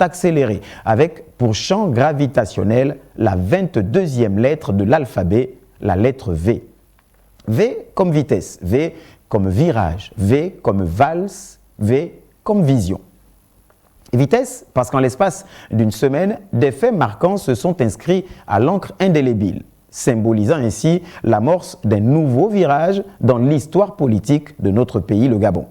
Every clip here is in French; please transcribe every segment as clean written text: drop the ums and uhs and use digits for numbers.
accéléré, avec pour champ gravitationnel la 22e lettre de l'alphabet, la lettre V. V comme vitesse, V comme virage, V comme valse, V comme vision. Vitesse, parce qu'en l'espace d'une semaine, des faits marquants se sont inscrits à l'encre indélébile, symbolisant ainsi l'amorce d'un nouveau virage dans l'histoire politique de notre pays, le Gabon.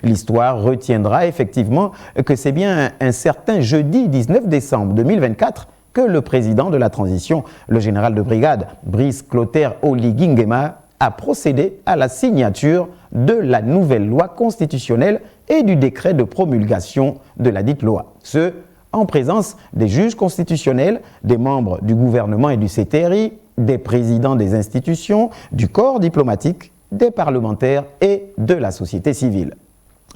L'histoire retiendra effectivement que c'est bien un certain jeudi 19 décembre 2024 que le président de la transition, le général de brigade Brice Clotaire Oligui Nguema, a procédé à la signature de la nouvelle loi constitutionnelle et du décret de promulgation de la dite loi. Ce, en présence des juges constitutionnels, des membres du gouvernement et du CTRI, des présidents des institutions, du corps diplomatique, des parlementaires et de la société civile.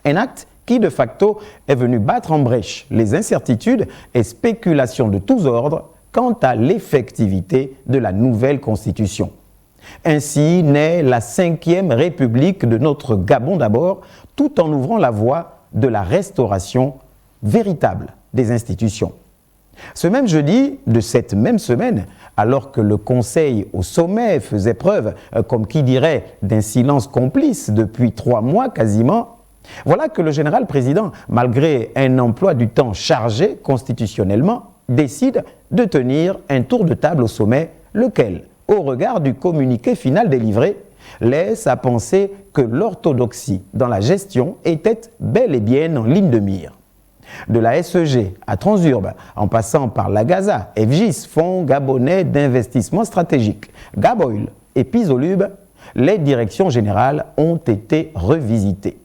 Un acte qui, de facto, est venu battre en brèche les incertitudes et spéculations de tous ordres quant à l'effectivité de la nouvelle Constitution. Ainsi naît la 5e République de notre Gabon d'abord, tout en ouvrant la voie de la restauration véritable des institutions. Ce même jeudi de cette même semaine, alors que le Conseil au sommet faisait preuve, comme qui dirait, d'un silence complice depuis 3 mois quasiment, voilà que le général président, malgré un emploi du temps chargé constitutionnellement, décide de tenir un tour de table au sommet, lequel, au regard du communiqué final délivré, laisse à penser que l'orthodoxie dans la gestion était bel et bien en ligne de mire. De la SEG à Transurbe, en passant par la Gaza, FGIS, Fonds Gabonais d'investissement stratégique, Gaboil et Pisolube, les directions générales ont été revisitées.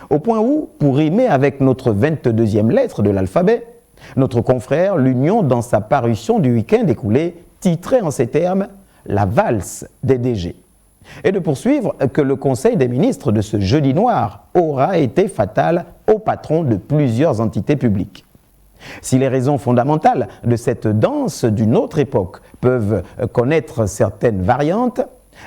Au point où, pour rimer avec notre 22e lettre de l'alphabet, notre confrère, l'Union, dans sa parution du week-end écoulé, titrait en ces termes « La valse des DG ». Et de poursuivre que le Conseil des ministres de ce jeudi noir aura été fatal au patron de plusieurs entités publiques. Si les raisons fondamentales de cette danse d'une autre époque peuvent connaître certaines variantes,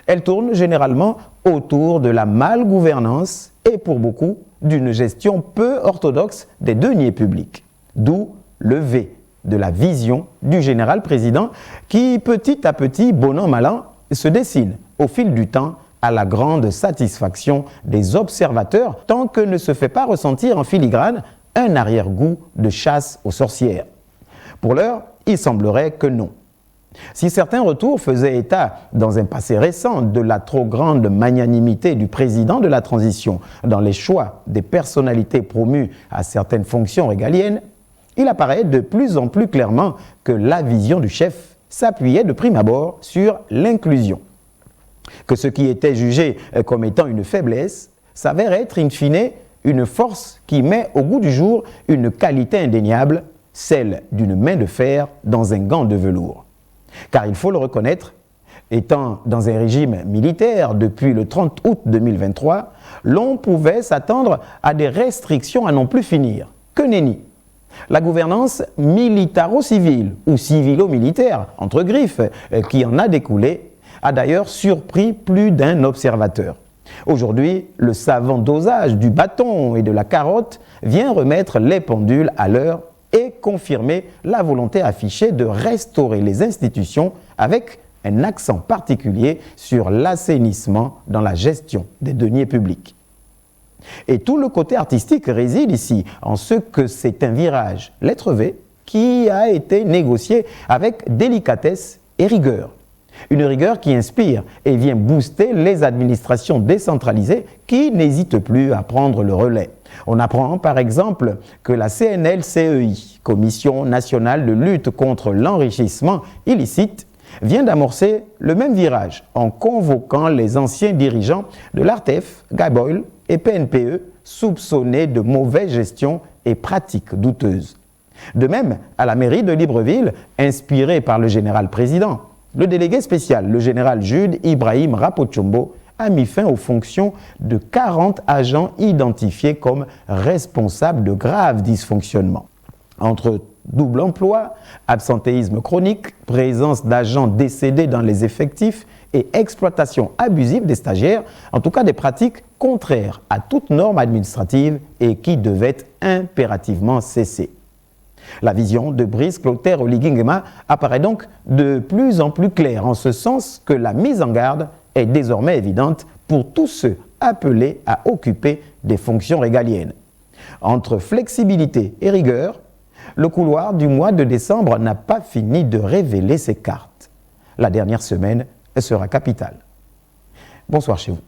elles tournent généralement autour de la malgouvernance et pour beaucoup d'une gestion peu orthodoxe des deniers publics. D'où le V de la vision du général président qui, petit à petit, bon an mal an, se dessine au fil du temps à la grande satisfaction des observateurs tant que ne se fait pas ressentir en filigrane un arrière-goût de chasse aux sorcières. Pour l'heure, il semblerait que non. Si certains retours faisaient état, dans un passé récent, de la trop grande magnanimité du président de la transition dans les choix des personnalités promues à certaines fonctions régaliennes, il apparaît de plus en plus clairement que la vision du chef s'appuyait de prime abord sur l'inclusion. Que ce qui était jugé comme étant une faiblesse s'avère être in fine une force qui met au goût du jour une qualité indéniable, celle d'une main de fer dans un gant de velours. Car il faut le reconnaître, étant dans un régime militaire depuis le 30 août 2023, l'on pouvait s'attendre à des restrictions à n'en plus finir. Que nenni! La gouvernance militaro-civile ou civilo-militaire, entre griffes, qui en a découlé, a d'ailleurs surpris plus d'un observateur. Aujourd'hui, le savant dosage du bâton et de la carotte vient remettre les pendules à l'heure et confirmer la volonté affichée de restaurer les institutions avec un accent particulier sur l'assainissement dans la gestion des deniers publics. Et tout le côté artistique réside ici en ce que c'est un virage, lettre V, qui a été négocié avec délicatesse et rigueur. Une rigueur qui inspire et vient booster les administrations décentralisées qui n'hésitent plus à prendre le relais. On apprend par exemple que la CNLCEI, Commission nationale de lutte contre l'enrichissement illicite, vient d'amorcer le même virage en convoquant les anciens dirigeants de l'ARTEF, Gaboil et PNPE soupçonnés de mauvaise gestion et pratiques douteuses. De même, à la mairie de Libreville, inspiré par le général président, le délégué spécial, le général Jude Ibrahim Rapochombo, a mis fin aux fonctions de 40 agents identifiés comme responsables de graves dysfonctionnements. Entre double emploi, absentéisme chronique, présence d'agents décédés dans les effectifs et exploitation abusive des stagiaires, en tout cas des pratiques contraires à toute norme administrative et qui devaient impérativement cesser. La vision de Brice Clotaire Oligui Nguema apparaît donc de plus en plus claire, en ce sens que la mise en garde est désormais évidente pour tous ceux appelés à occuper des fonctions régaliennes. Entre flexibilité et rigueur, le couloir du mois de décembre n'a pas fini de révéler ses cartes. La dernière semaine sera capitale. Bonsoir chez vous.